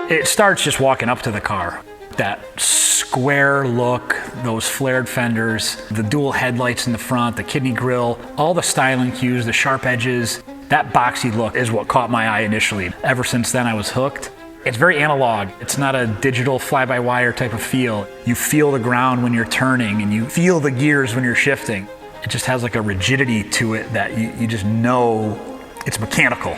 It starts just walking up to the car. That square look, those flared fenders, the dual headlights in the front, the kidney grille, all the styling cues, the sharp edges, that boxy look is what caught my eye initially. Ever since then, I was hooked. It's very analog. It's not a digital fly-by-wire type of feel. You feel the ground when you're turning and you feel the gears when you're shifting. It just has like a rigidity to it that you just know it's mechanical.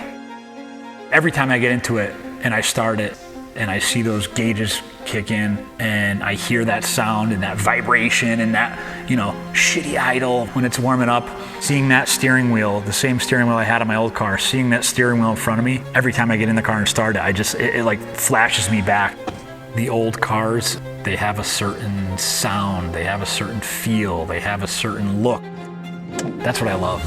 Every time I get into it and I start it and I see those gauges kick in and I hear that sound and that vibration and that, shitty idle when it's warming up, seeing that steering wheel, the same steering wheel I had on my old car, seeing that steering wheel in front of me, every time I get in the car and start it, it like flashes me back. The old cars, they have a certain sound, they have a certain feel, they have a certain look. That's what I love.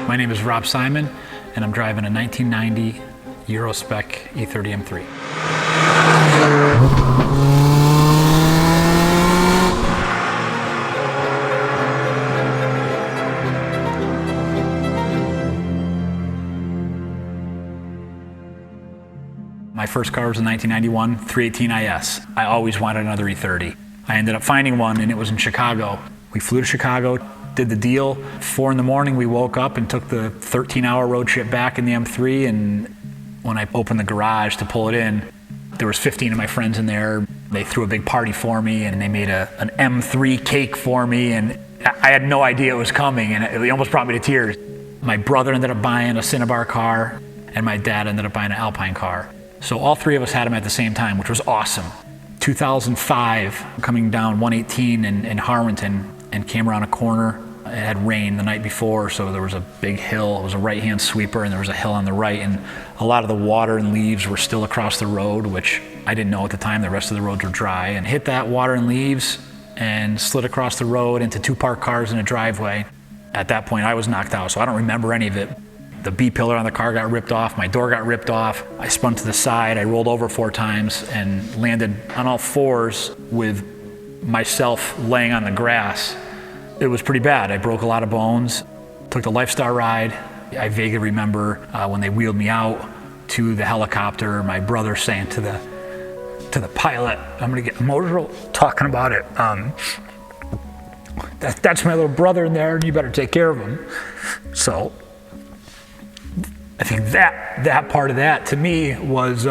My name is Rob Simon, and I'm driving a 1990 Euro Spec E30 M3. My first car was a 1991 318 IS. I always wanted another E30. I ended up finding one, and it was in Chicago. We flew to Chicago, did the deal. 4 in the morning, we woke up and took the 13-hour road trip back in the M3, and when I opened the garage to pull it in, there was 15 of my friends in there. They threw a big party for me, and they made an M3 cake for me, and I had no idea it was coming, and it almost brought me to tears. My brother ended up buying a Cinnabar car, and my dad ended up buying an Alpine car. So all three of us had them at the same time, which was awesome. 2005, coming down 118 in Harwinton, and came around a corner. It had rained the night before, so there was a big hill. It was a right-hand sweeper, and there was a hill on the right, and a lot of the water and leaves were still across the road, which I didn't know at the time. The rest of the roads were dry, and hit that water and leaves and slid across the road into 2 parked cars in a driveway. At that point, I was knocked out, so I don't remember any of it. The B-pillar on the car got ripped off, my door got ripped off, I spun to the side, I rolled over 4 times and landed on all 4s with myself laying on the grass. It was pretty bad. I broke a lot of bones, took the Lifestar ride. I vaguely remember when they wheeled me out to the helicopter, my brother saying to the pilot, I'm gonna get emotional talking about it. That's my little brother in there, and you better take care of him. So I think that part of that to me was,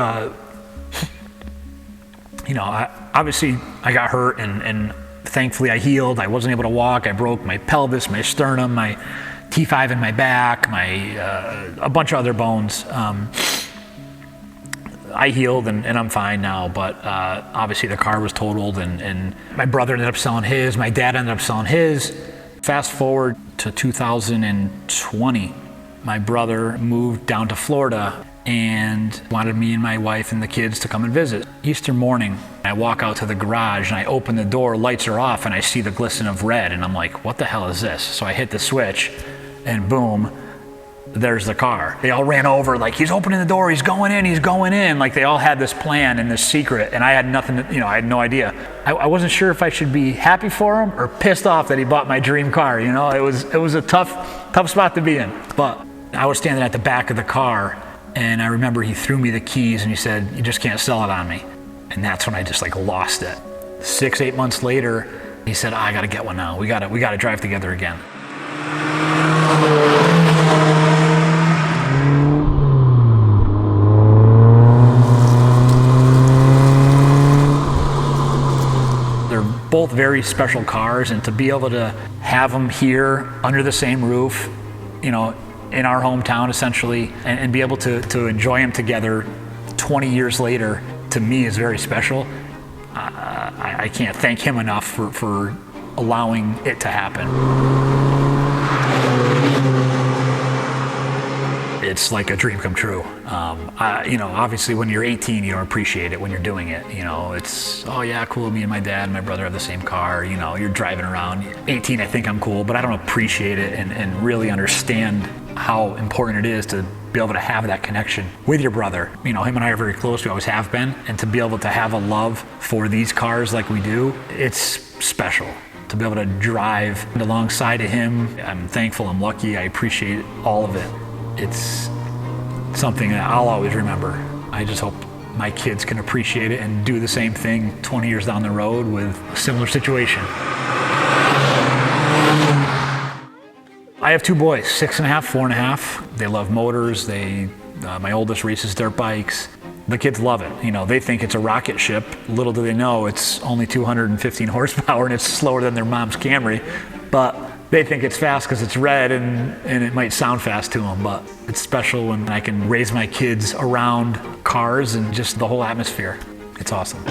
obviously I got hurt and thankfully I healed. I wasn't able to walk. I broke my pelvis, my sternum, my T5 in my back, a bunch of other bones. I healed and I'm fine now, but obviously the car was totaled and my brother ended up selling his, my dad ended up selling his. Fast forward to 2020. My brother moved down to Florida and wanted me and my wife and the kids to come and visit. Easter morning, I walk out to the garage and I open the door, lights are off, and I see the glisten of red, and I'm like, what the hell is this? So I hit the switch and boom, there's the car. They all ran over like, he's opening the door, he's going in. Like they all had this plan and this secret, and I had nothing, I had no idea. I wasn't sure if I should be happy for him or pissed off that he bought my dream car. It was a tough spot to be in. But I was standing at the back of the car, and I remember he threw me the keys and he said, you just can't sell it on me. And that's when I just lost it. 6-8 months later, he said, I gotta get one now. We gotta drive together again. They're both very special cars, and to be able to have them here under the same roof, in our hometown essentially, and be able to enjoy them together 20 years later, to me is very special. I can't thank him enough for allowing it to happen. It's like a dream come true. Obviously when you're 18, you don't appreciate it when you're doing it. It's, oh yeah, cool, me and my dad and my brother have the same car. You're driving around. 18, I think I'm cool, but I don't appreciate it and really understand how important it is to be able to have that connection with your brother. You know, him and I are very close, we always have been, and to be able to have a love for these cars like we do, it's special. To be able to drive alongside of him, I'm thankful, I'm lucky, I appreciate all of it. It's something that I'll always remember. I just hope my kids can appreciate it and do the same thing 20 years down the road with a similar situation. I have two boys, 6.5, 4.5. They love motors. My oldest races dirt bikes. The kids love it. You know, they think it's a rocket ship. Little do they know it's only 215 horsepower and it's slower than their mom's Camry. But they think it's fast because it's red and it might sound fast to them. But it's special when I can raise my kids around cars and just the whole atmosphere. It's awesome.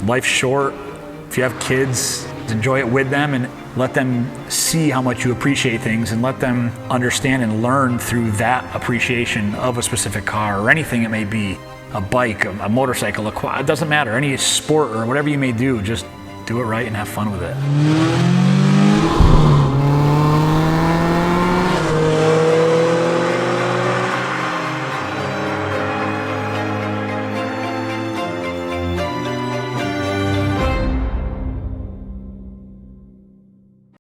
Life's short. If you have kids, enjoy it with them and let them see how much you appreciate things and let them understand and learn through that appreciation of a specific car or anything it may be, a bike, a motorcycle, a quad, it doesn't matter, any sport or whatever you may do, just do it right and have fun with it.